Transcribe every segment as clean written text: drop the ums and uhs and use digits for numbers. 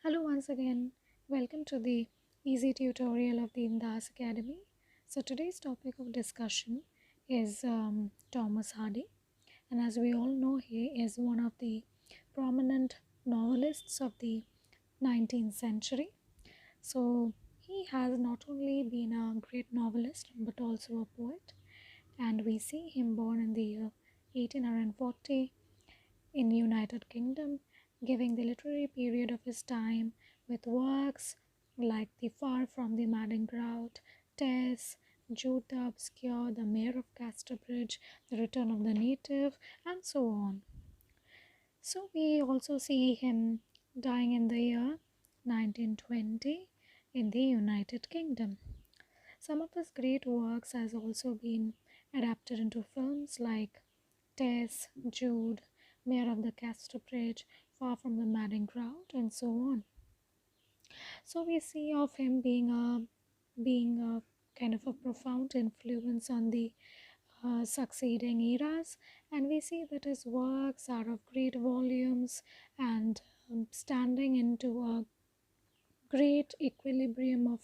Hello once again. Welcome to the easy tutorial of the Indas Academy. So today's topic of discussion is Thomas Hardy, and as we all know, he is one of the prominent novelists of the 19th century. So he has not only been a great novelist but also a poet, and we see him born in the year 1840 in United Kingdom, giving the literary period of his time with works like The Far from the Madding Crowd, Tess, Jude the Obscure, The Mayor of Casterbridge, The Return of the Native, and so on. So we also see him dying in the year 1920 in the United Kingdom. Some of his great works has also been adapted into films like Tess, Jude, Mayor of the Casterbridge, Far from the Madding Crowd, and so on. So we see of him being a kind of a profound influence on the succeeding eras, and we see that his works are of great volumes and standing into a great equilibrium of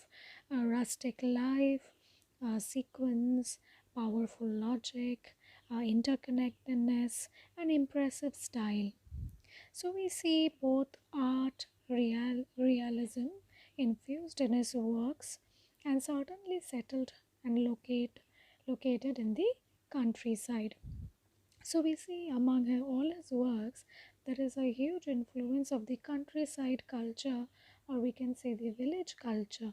rustic life, sequence, powerful logic, interconnectedness, and impressive style. So we see both realism infused in his works and certainly settled and located in the countryside. So we see among all his works there is a huge influence of the countryside culture, or we can say the village culture.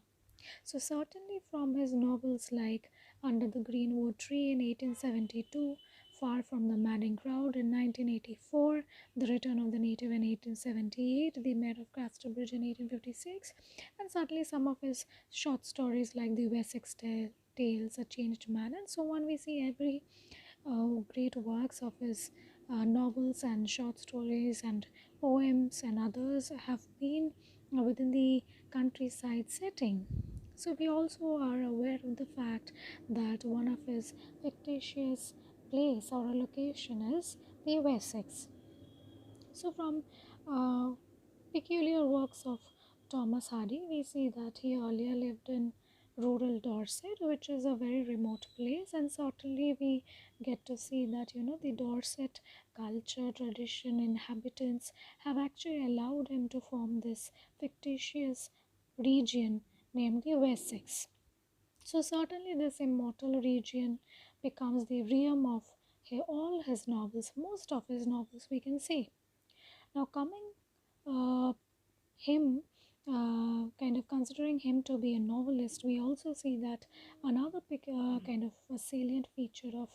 So certainly from his novels like Under the Greenwood Tree in 1872, Far from the Madding Crowd in 1984, The Return of the Native in 1878, The Mayor of Casterbridge in 1856, and certainly some of his short stories like The Wessex Tales, A Changed Man, and so on. We see every great works of his novels and short stories and poems and others have been within the countryside setting. So we also are aware of the fact that one of his fictitious place or a location is the Wessex. So from uh, peculiar works of Thomas Hardy, we see that he earlier lived in rural Dorset, which is a very remote place, and certainly we get to see that the Dorset culture, tradition, inhabitants have actually allowed him to form this fictitious region named the Wessex. So certainly this immortal region becomes the realm of all his novels, most of his novels we can say. Now coming uh, him kind of considering him to be a novelist, we also see that another kind of a salient feature of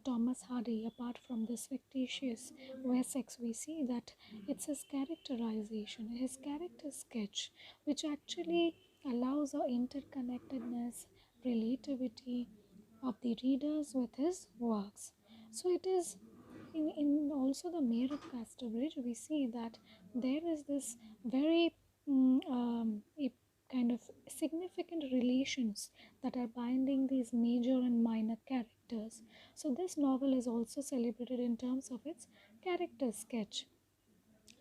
Thomas Hardy, apart from this fictitious Wessex, we see that it's his characterization, his character sketch, which actually allows a interconnectedness, relativity of the readers with his works. So it is in also the Mayor of Casterbridge, we see that there is this very a kind of significant relations that are binding these major and minor characters. So this novel is also celebrated in terms of its character sketch.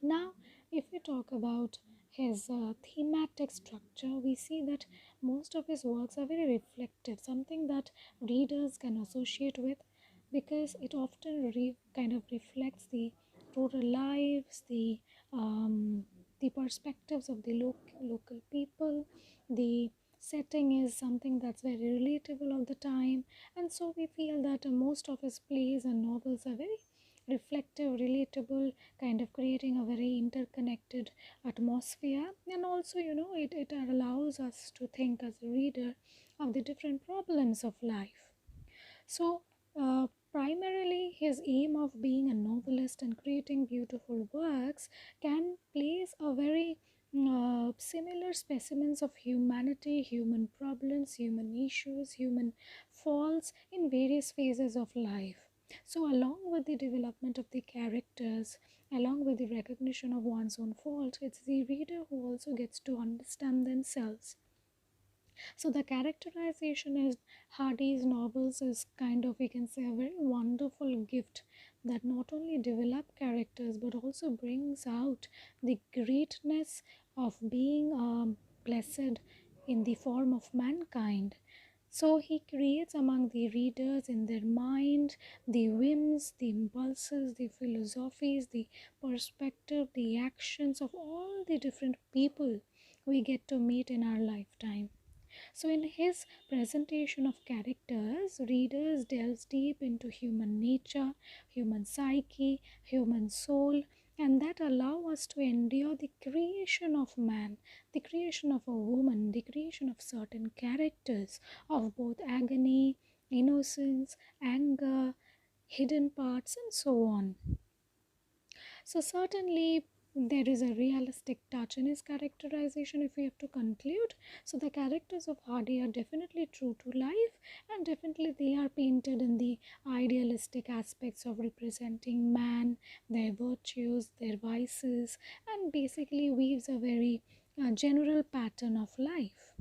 Now, if we talk about his thematic structure, we see that most of his works are very reflective, something that readers can associate with because it often kind of reflects the rural lives, the perspectives of the local people, the setting is something that's very relatable of the time, and so we feel that most of his plays and novels are very reflective, relatable, kind of creating a very interconnected atmosphere. And also it allows us to think as a reader of the different problems of life. So primarily his aim of being a novelist and creating beautiful works can place a very similar specimens of humanity, human problems, human issues, human faults in various phases of life. So along with the development of the characters, along with the recognition of one's own fault, it's the reader who also gets to understand themselves. So the characterization in Hardy's novels is kind of, we can say, a very wonderful gift that not only develop characters but also brings out the greatness of being blessed in the form of mankind. So he creates among the readers in their mind the whims, the impulses, the philosophies, the perspective, the actions of all the different people we get to meet in our lifetime. So, in his presentation of characters, readers delves deep into human nature, human psyche, human soul, and that allow us to endure the creation of man, the creation of a woman, the creation of certain characters of both agony, innocence, anger, hidden parts, and so on. So certainly there is a realistic touch in his characterization if we have to conclude. So the characters of Hardy are definitely true to life, and definitely they are painted in the idealistic aspects of representing man, their virtues, their vices, and basically weaves a very general pattern of life.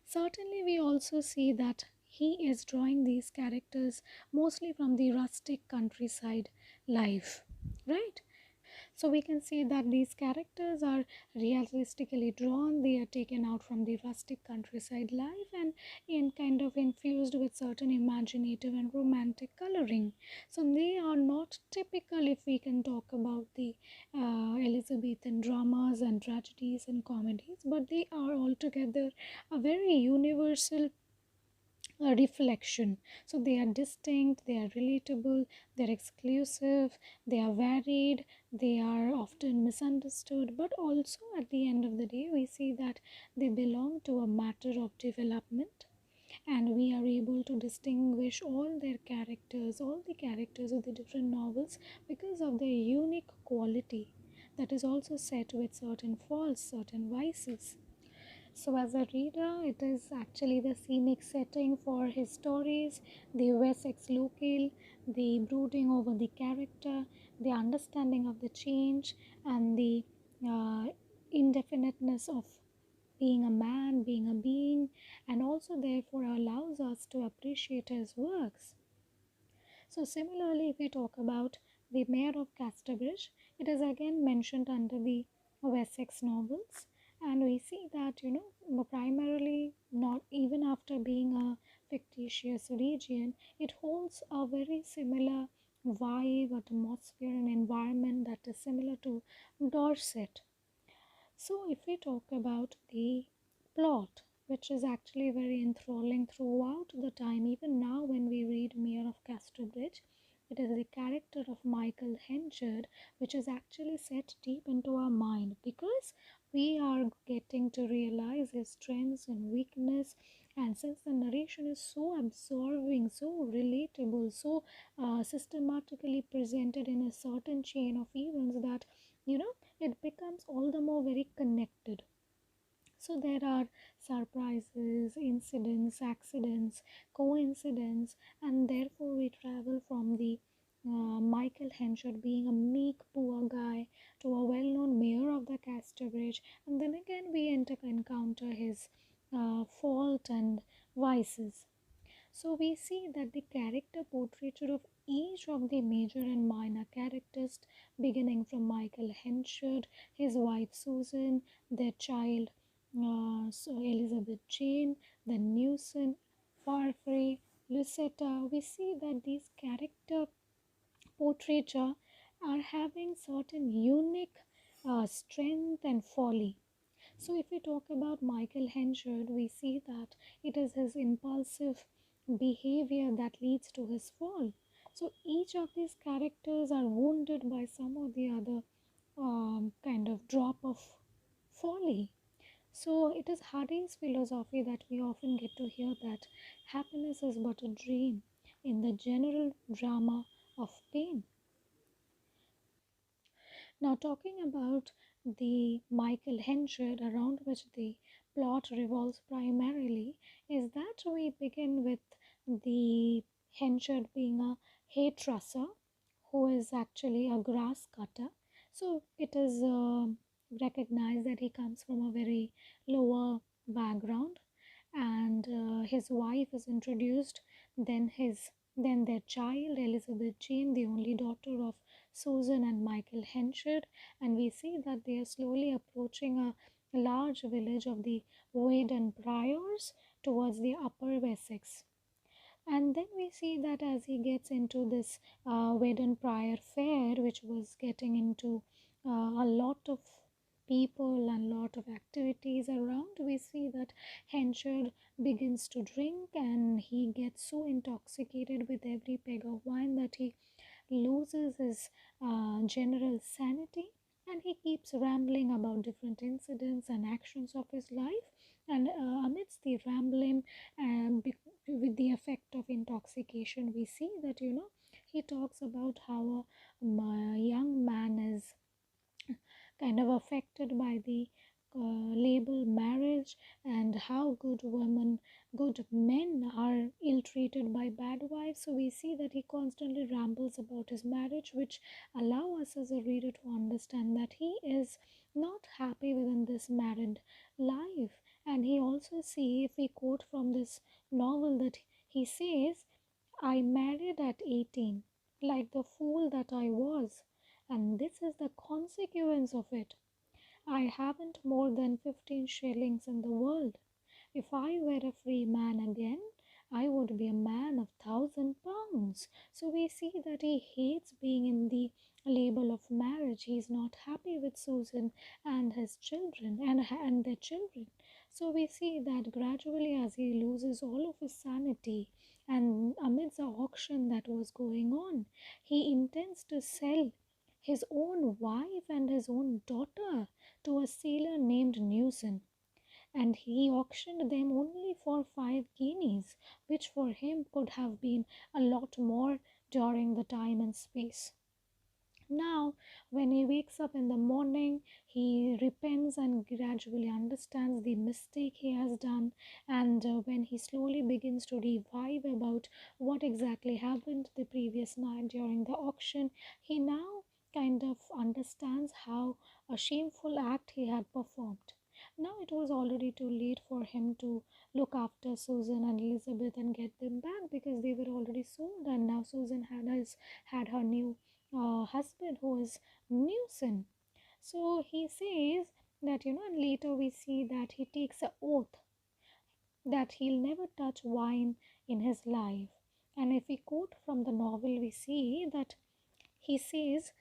Certainly, we also see that he is drawing these characters mostly from the rustic countryside life, right? So we can see that these characters are realistically drawn, they are taken out from the rustic countryside life and in kind of infused with certain imaginative and romantic coloring. So they are not typical if we can talk about the Elizabethan dramas and tragedies and comedies, but they are altogether a very universal a reflection. So they are distinct, they are relatable, they're exclusive, they are varied, they are often misunderstood, but also at the end of the day, we see that they belong to a matter of development. And we are able to distinguish all their characters, all the characters of the different novels, because of their unique quality that is also set with certain faults, certain vices. So, as a reader, it is actually the scenic setting for his stories, the Wessex locale, the brooding over the character, the understanding of the change, and the uh, indefiniteness of being a man, being a being, and also therefore allows us to appreciate his works. So similarly, if we talk about the Mayor of Casterbridge, it is again mentioned under the Wessex novels, and we see that primarily not even after being a fictitious region, it holds a very similar vibe, atmosphere, and environment that is similar to Dorset. So, if we talk about the plot, which is actually very enthralling throughout the time, even now when we read Mayor of Casterbridge, it is the character of Michael Henchard which is actually set deep into our mind because we are getting to realize his strengths and weakness. And since the narration is so absorbing, so relatable, so systematically presented in a certain chain of events that it becomes all the more very connected. So there are surprises, incidents, accidents, coincidence, and therefore we travel from the Michael Henchard being a meek poor guy to a well-known mayor of the Casterbridge, and then again we encounter his fault and vices. So we see that the character portraiture of each of the major and minor characters, beginning from Michael Henchard, his wife Susan, their child so Elizabeth Jane, then Newson, Farfrey, Lucetta, we see that these character portraiture are having certain unique strength and folly. So, if we talk about Michael Henchard, we see that it is his impulsive behavior that leads to his fall. So, each of these characters are wounded by some or the other kind of drop of folly. So, it is Hardy's philosophy that we often get to hear that happiness is but a dream in the general drama of pain. Now, talking about the Michael Henchard around which the plot revolves primarily, is that we begin with the Henchard being a hairdresser who is actually a grass cutter. So, it is recognized that he comes from a very lower background, and his wife is introduced, then his Then their child, Elizabeth Jane, the only daughter of Susan and Michael Henchard, and we see that they are slowly approaching a large village of the Wade Priors towards the upper Wessex. And then we see that as he gets into this Wade Prior fair, which was getting into a lot of people and lot of activities around, we see that Henchard begins to drink and he gets so intoxicated with every peg of wine that he loses his general sanity, and he keeps rambling about different incidents and actions of his life. And amidst the rambling and with the effect of intoxication, we see that he talks about how a young man is kind of affected by the label marriage, and how good men are ill-treated by bad wives. So we see that he constantly rambles about his marriage, which allow us as a reader to understand that he is not happy within this married life. And he also see, if we quote from this novel, that he says, I married at 18, like the fool that I was, and this is the consequence of it. I haven't more than 15 shillings in the world. If I were a free man again, I would be a man of £1,000. So we see that he hates being in the label of marriage. He is not happy with Susan and his children and their children. So we see that gradually, as he loses all of his sanity, and amidst the auction that was going on, he intends to sell his own wife and his own daughter to a sailor named Newson, and he auctioned them only for 5 guineas, which for him could have been a lot more during the time and space. Now, when he wakes up in the morning, he repents and gradually understands the mistake he has done. And when he slowly begins to revive about what exactly happened the previous night during the auction, he now kind of understands how a shameful act he had performed. Now it was already too late for him to look after Susan and Elizabeth and get them back, because they were already sold, and now Susan had her new husband, who is Newson. So he says that, and later we see that he takes an oath that he'll never touch wine in his life. And if we quote from the novel, we see that he says,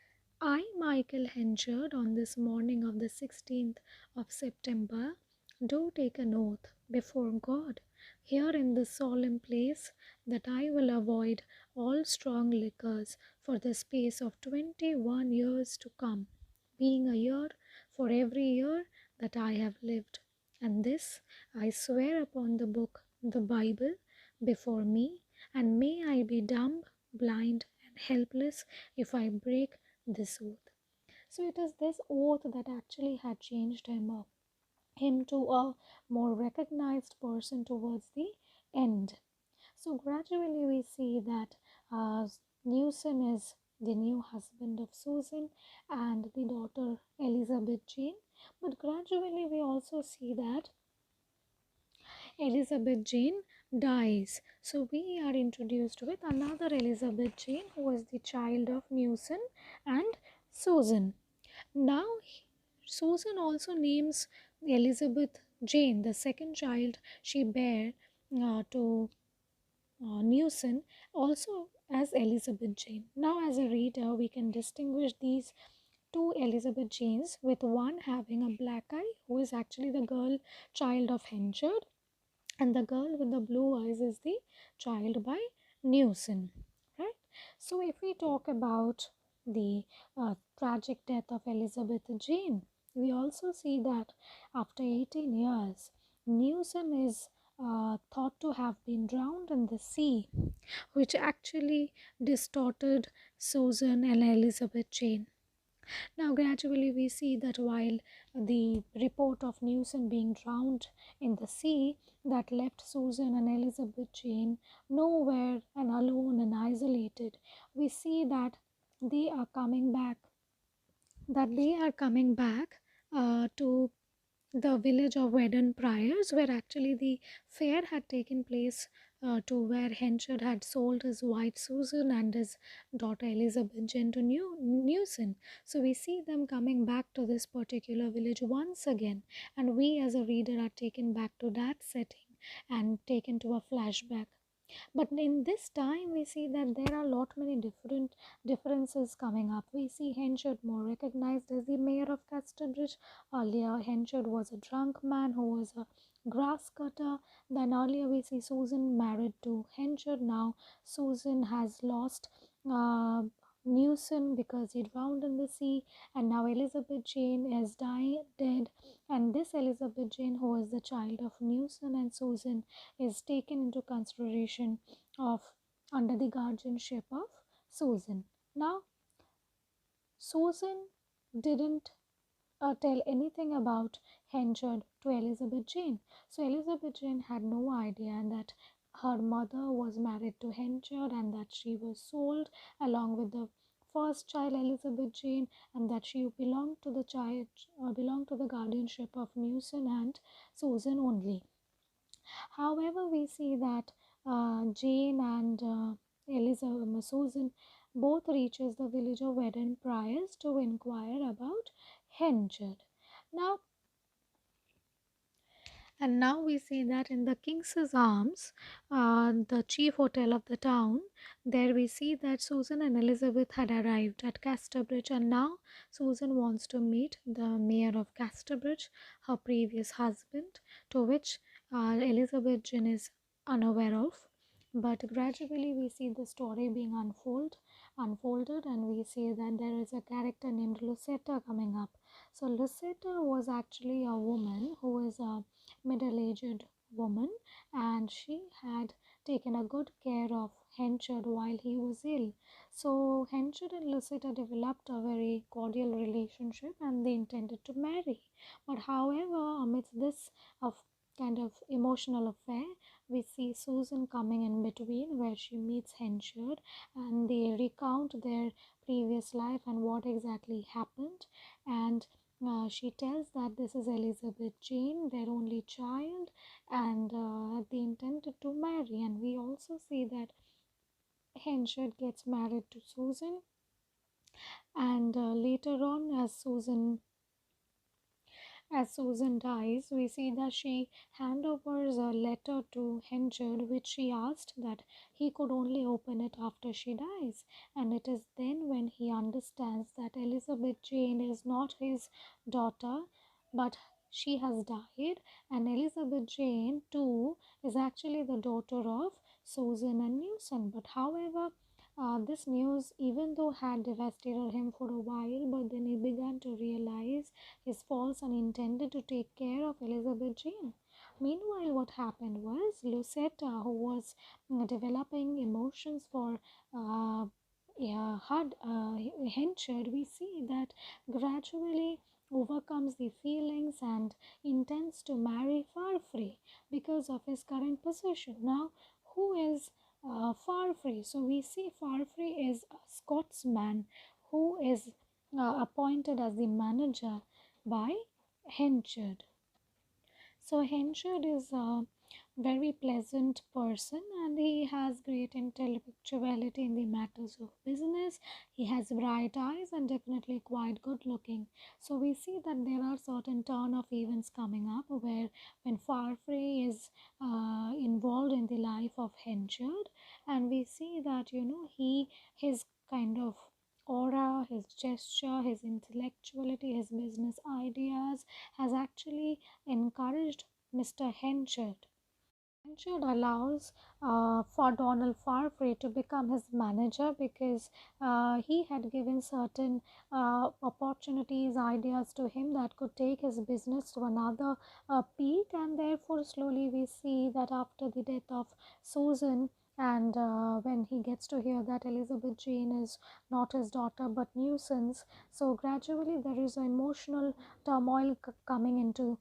I, Michael Henchard, on this morning of the 16th of September, do take an oath before God, here in this solemn place, that I will avoid all strong liquors for the space of 21 years to come, being a year for every year that I have lived. And this I swear upon the book, the Bible, before me, and may I be dumb, blind, and helpless if I break this oath. So it is this oath that actually had changed him to a more recognized person towards the end. So gradually we see that Newson is the new husband of Susan and the daughter Elizabeth Jane. But gradually we also see that Elizabeth Jane dies. So we are introduced with another Elizabeth Jane, who is the child of Newson and Susan. Now Susan also names Elizabeth Jane, the second child she bare to Newson, also as Elizabeth Jane. Now as a reader, we can distinguish these two Elizabeth Janes, with one having a black eye, who is actually the girl child of Henchard, and the girl with the blue eyes is the child by Newson, right? So if we talk about the tragic death of Elizabeth Jane, we also see that after 18 years, Newson is thought to have been drowned in the sea, which actually distorted Susan and Elizabeth Jane. Now, gradually, we see that while the report of Newson being drowned in the sea, that left Susan and Elizabeth Jane nowhere and alone and isolated, we see that they are coming back, to the village of Weden Priors, where actually the fair had taken place to where Henchard had sold his wife Susan and his daughter Elizabeth Jane to Newson. So we see them coming back to this particular village once again, and we as a reader are taken back to that setting and taken to a flashback. But in this time, we see that there are a lot many different differences coming up. We see Henchard more recognized as the mayor of Casterbridge. Earlier, Henchard was a drunk man who was a grass cutter. Then earlier, we see Susan married to Henchard. Now, Susan has lost Newson because he drowned in the sea, and now Elizabeth Jane is dead. And this Elizabeth Jane, who is the child of Newson and Susan, is taken into consideration of under the guardianship of Susan. Now, Susan didn't tell anything about Henchard to Elizabeth Jane. So Elizabeth Jane had no idea that her mother was married to Henchard and that she was sold along with the first child Elizabeth Jane, and that she belonged to the belonged to the guardianship of Newson and Susan only. However, we see that Jane and Elizabeth Susan both reaches the village of Wedden Priors to inquire about Henchard. Now, and now we see that in the King's Arms, the chief hotel of the town, there we see that Susan and Elizabeth had arrived at Casterbridge, and now Susan wants to meet the mayor of Casterbridge, her previous husband, to which Elizabeth Jane is unaware of. But gradually we see the story being unfolded, and we see that there is a character named Lucetta coming up. So Lucetta was actually a woman who is a middle-aged woman, and she had taken a good care of Henchard while he was ill. So Henchard and Lucetta developed a very cordial relationship and they intended to marry. But however, amidst this of kind of emotional affair, we see Susan coming in between where she meets Henchard and they recount their previous life and what exactly happened, and she tells that this is Elizabeth Jane, their only child, and they intended to marry. And we also see that Henchard gets married to Susan, and later on, as Susan dies, we see that she handovers a letter to Henchard, which she asked that he could only open it after she dies. And it is then when he understands that Elizabeth Jane is not his daughter, but she has died, and Elizabeth Jane too is actually the daughter of Susan and Newson. But however, this news, even though had devastated him for a while, but then he began to realize his faults and intended to take care of Elizabeth Jane. Meanwhile, what happened was Lucetta, who was developing emotions for Henchard, we see that gradually overcomes the feelings and intends to marry Farfrey because of his current position. Now, who is Farfrey? So we see Farfrey is a Scotsman who is appointed as the manager by Henchard. So Henchard is a very pleasant person and he has great intellectuality in the matters of business. He has bright eyes and definitely quite good looking. So we see that there are certain turn of events coming up where when Farfrey is involved in the life of Henchard, and we see that his kind of aura, his gesture, his intellectuality, his business ideas has actually encouraged Mr. Henchard. Henchard allows for Donald Farfrey to become his manager because he had given certain opportunities, ideas to him that could take his business to another peak, and therefore slowly we see that after the death of Susan, and when he gets to hear that Elizabeth Jane is not his daughter but Newson's, so gradually there is an emotional turmoil coming into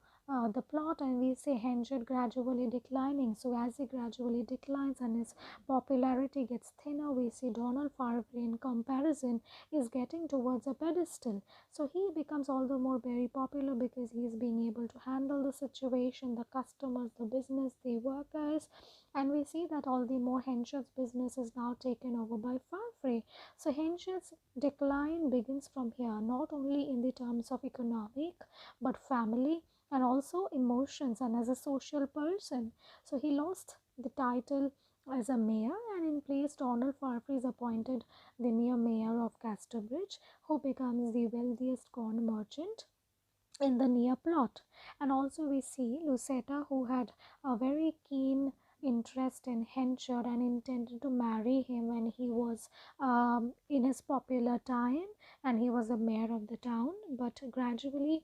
the plot, and we see Henchard gradually declining. So as he gradually declines and his popularity gets thinner, we see Donald Farfrey in comparison is getting towards a pedestal. So he becomes all the more very popular because he is being able to handle the situation, the customers, the business, the workers, and we see that all the more Henchard's business is now taken over by Farfrey. So Henchard's decline begins from here, not only in the terms of economic but family and also emotions and as a social person. So he lost the title as a mayor, and in place Donald Farfrey is appointed the new mayor of Casterbridge, who becomes the wealthiest corn merchant in the near plot. And also we see Lucetta, who had a very keen interest in Henchard and intended to marry him when he was in his popular time and he was the mayor of the town, but gradually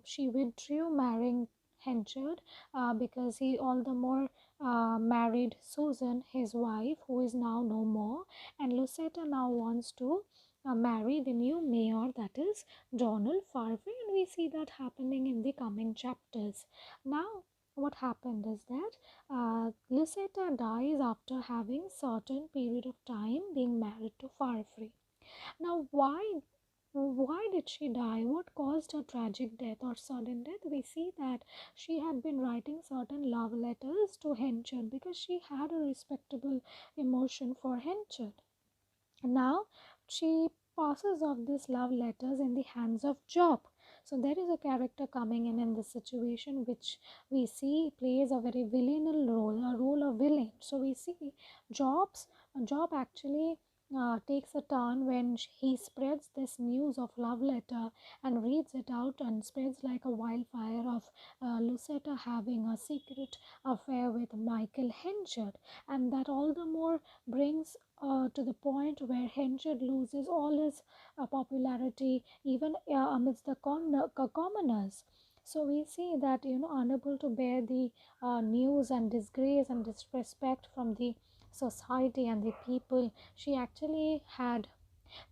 she withdrew marrying Henchard because he all the more married Susan, his wife, who is now no more, and Lucetta now wants to marry the new mayor, that is Donald Farfrey, and we see that happening in the coming chapters. Now, what happened is that Lucetta dies after having certain period of time being married to Farfrey. Now, why did she die? What caused her tragic death or sudden death? We see that she had been writing certain love letters to Henchard because she had a respectable emotion for Henchard. Now she passes off these love letters in the hands of Job. So there is a character coming in this situation which we see plays a very villainal role, a role of villain. So we see Job actually takes a turn when he spreads this news of love letter and reads it out and spreads like a wildfire of Lucetta having a secret affair with Michael Henchard, and that all the more brings to the point where Henchard loses all his popularity even amidst the commoners. So we see that, unable to bear the news and disgrace and disrespect from the society and the people, she actually had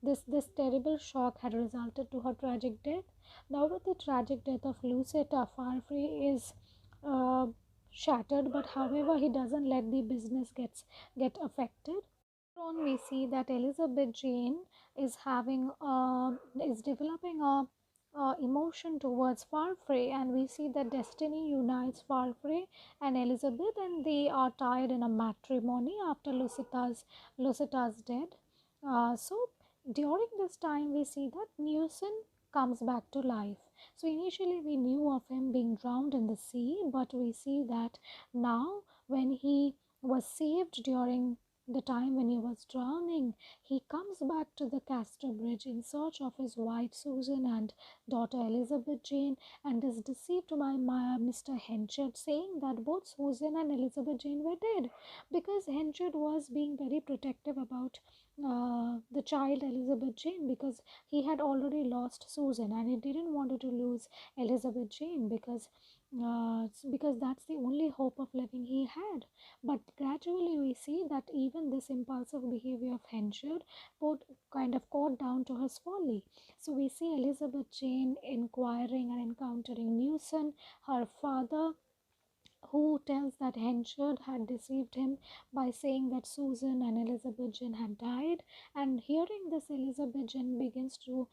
this terrible shock had resulted to her tragic death. Now with the tragic death of Lucetta, Farfrey is uh, shattered, but however he doesn't let the business get affected. On we see that Elizabeth Jane is having is developing a emotion towards Farfrey, and we see that destiny unites Farfrey and Elizabeth, and they are tied in a matrimony after Lucetta's death. So during this time we see that Newson comes back to life. So initially we knew of him being drowned in the sea, but we see that now when he was saved during the time when he was drowning, he comes back to the Casterbridge in search of his wife Susan and daughter Elizabeth Jane, and is deceived by Mr. Henchard, saying that both Susan and Elizabeth Jane were dead, because Henchard was being very protective about the child Elizabeth Jane, because he had already lost Susan and he didn't want to lose Elizabeth Jane because that's the only hope of living he had. But gradually we see that even this impulsive behavior of Henchard put kind of caught down to his folly. So we see Elizabeth Jane inquiring and encountering Newson, her father, who tells that Henchard had deceived him by saying that Susan and Elizabeth Jane had died. And hearing this, Elizabeth Jane begins to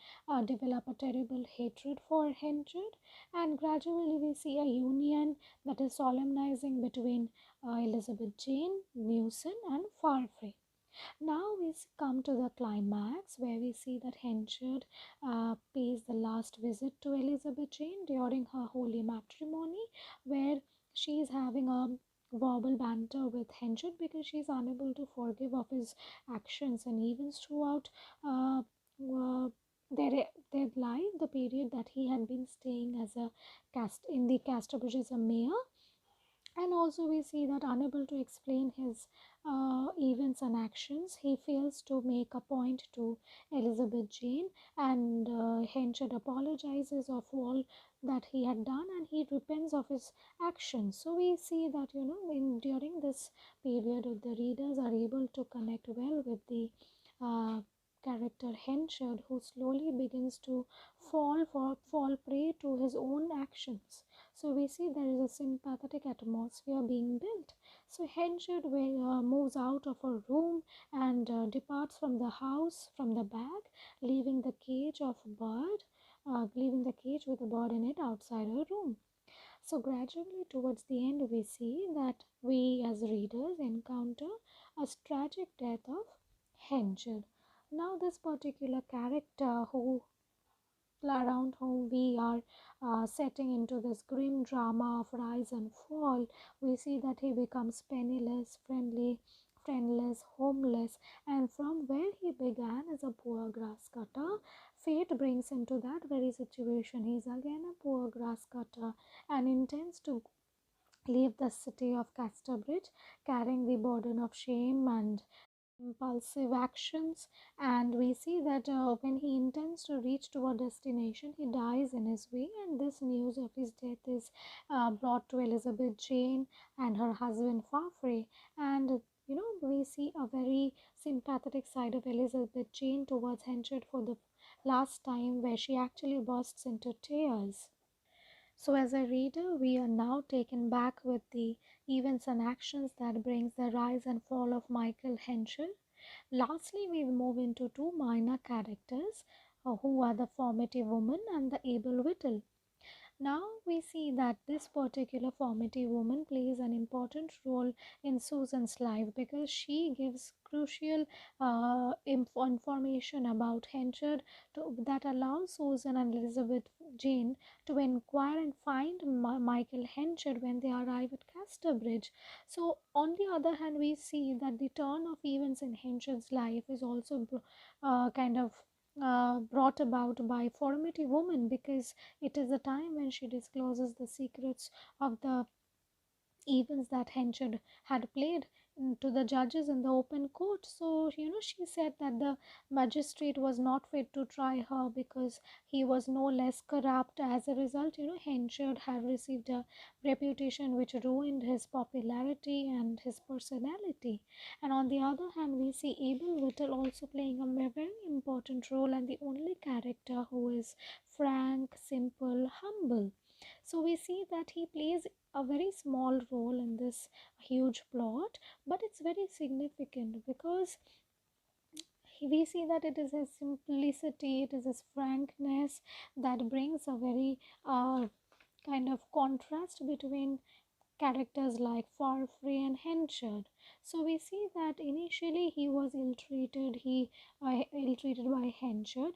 develop a terrible hatred for Henchard, and gradually we see a union that is solemnizing between Elizabeth Jane, Newson, and Farfrey. Now we come to the climax where we see that Henchard pays the last visit to Elizabeth Jane during her holy matrimony, where she is having a verbal banter with Henchard because she is unable to forgive of his actions and events throughout uh, their life, the period that he had been staying as a in the Casterbridge as a mayor. And also we see that unable to explain his events and actions, he fails to make a point to Elizabeth Jane, and Henchard apologizes of all that he had done and he repents of his actions. So we see that, during this period the readers are able to connect well with the uh, character Henchard, who slowly begins to fall prey to his own actions. So we see there is a sympathetic atmosphere being built. So Henchard moves out of her room and departs from the house from the back, leaving the cage of a bird, leaving the cage with a bird in it outside her room. So gradually towards the end we see that we as readers encounter a tragic death of Henchard. Now this particular character who around whom we are setting into this grim drama of rise and fall, we see that he becomes penniless, friendless, homeless, and from where he began as a poor grass cutter, fate brings him to that very situation. He is again a poor grass cutter and intends to leave the city of Casterbridge, carrying the burden of shame and impulsive actions. And we see that when he intends to reach to a destination, he dies in his way, and this news of his death is brought to Elizabeth Jane and her husband Farfrae. And we see a very sympathetic side of Elizabeth Jane towards Henchard for the last time, where she actually bursts into tears. So as a reader, we are now taken back with the events and actions that brings the rise and fall of Michael Henschel. Lastly, we move into two minor characters who are the formative woman and the able Whittle. Now we see that this particular formative woman plays an important role in Susan's life because she gives crucial information about Henchard that allows Susan and Elizabeth Jane to inquire and find Michael Henchard when they arrive at Casterbridge. So on the other hand, we see that the turn of events in Henchard's life is also kind of brought about by formative woman, because it is the time when she discloses the secrets of the events that Henchard had played to the judges in the open court. So, she said that the magistrate was not fit to try her because he was no less corrupt. As a result, Henchard had received a reputation which ruined his popularity and his personality. And on the other hand, we see Abel Whittle also playing a very important role, and the only character who is frank, simple, humble. So we see that he plays a very small role in this huge plot, but it's very significant because we see that it is his simplicity, it is his frankness that brings a very kind of contrast between characters like Farfrae and Henchard. So we see that initially he was ill-treated. Ill-treated by Henchard.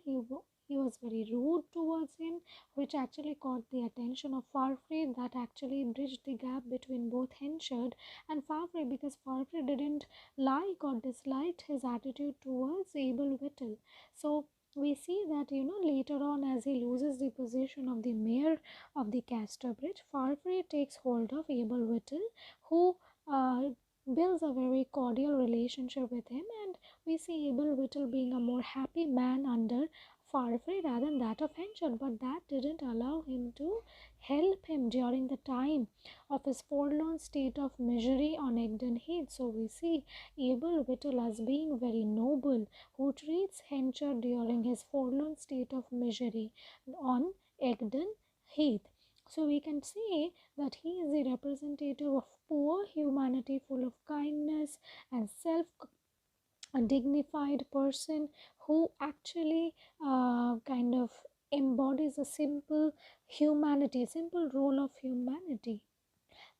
He was very rude towards him, which actually caught the attention of Farfrae. That actually bridged the gap between both Henchard and Farfrae, because Farfrae didn't like or disliked his attitude towards Abel Whittle. So we see that later on, as he loses the position of the mayor of the Casterbridge, Farfrae takes hold of Abel Whittle, who builds a very cordial relationship with him, and we see Abel Whittle being a more happy man under Farfrae rather than that of Henchard. But that didn't allow him to help him during the time of his forlorn state of misery on Egdon Heath. So we see Abel Whittle as being very noble, who treats Henchard during his forlorn state of misery on Egdon Heath. So we can say that he is the representative of poor humanity, full of kindness and self, a dignified person who actually kind of embodies a simple humanity, simple role of humanity.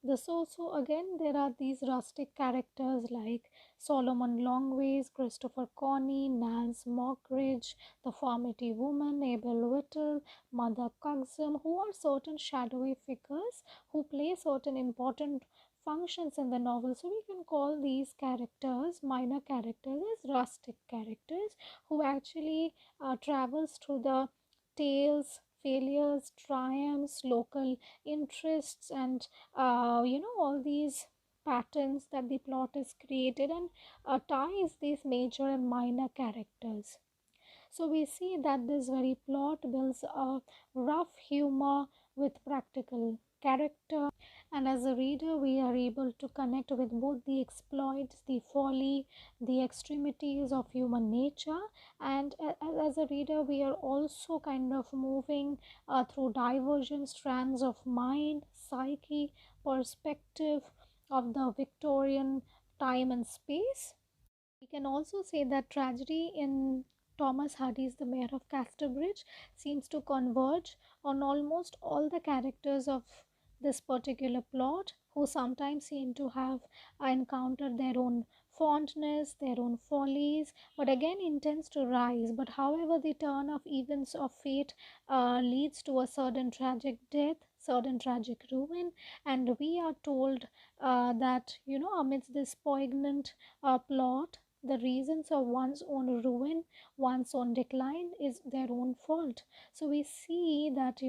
This also, again, there are these rustic characters like Solomon Longways, Christopher Coney, Nance Mockridge, the formative woman, Abel Whittle, Mother Cuxum, who are certain shadowy figures who play certain important functions in the novel. So we can call these characters, minor characters, as rustic characters who actually travels through the tales, failures, triumphs, local interests, and all these patterns that the plot is created, and ties these major and minor characters. So we see that this very plot builds a rough humor with practical character, and as a reader we are able to connect with both the exploits, the folly, the extremities of human nature. And as a reader we are also kind of moving through divergent strands of mind, psyche, perspective of the Victorian time and space. We can also say that tragedy in Thomas Hardy's The Mayor of Casterbridge seems to converge on almost all the characters of this particular plot, who sometimes seem to have encountered their own fondness, their own follies, but again intends to rise. But however, the turn of events of fate leads to a certain tragic death, certain tragic ruin, and we are told that, amidst this poignant plot, the reasons of one's own ruin, one's own decline is their own fault. So we see that,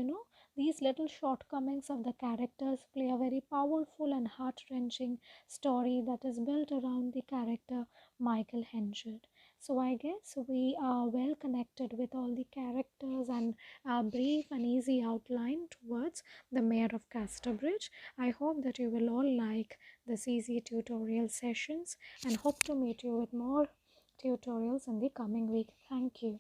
these little shortcomings of the characters play a very powerful and heart-wrenching story that is built around the character Michael Henschel. So I guess we are well connected with all the characters and a brief and easy outline towards the Mayor of Casterbridge. I hope that you will all like this easy tutorial sessions and hope to meet you with more tutorials in the coming week. Thank you.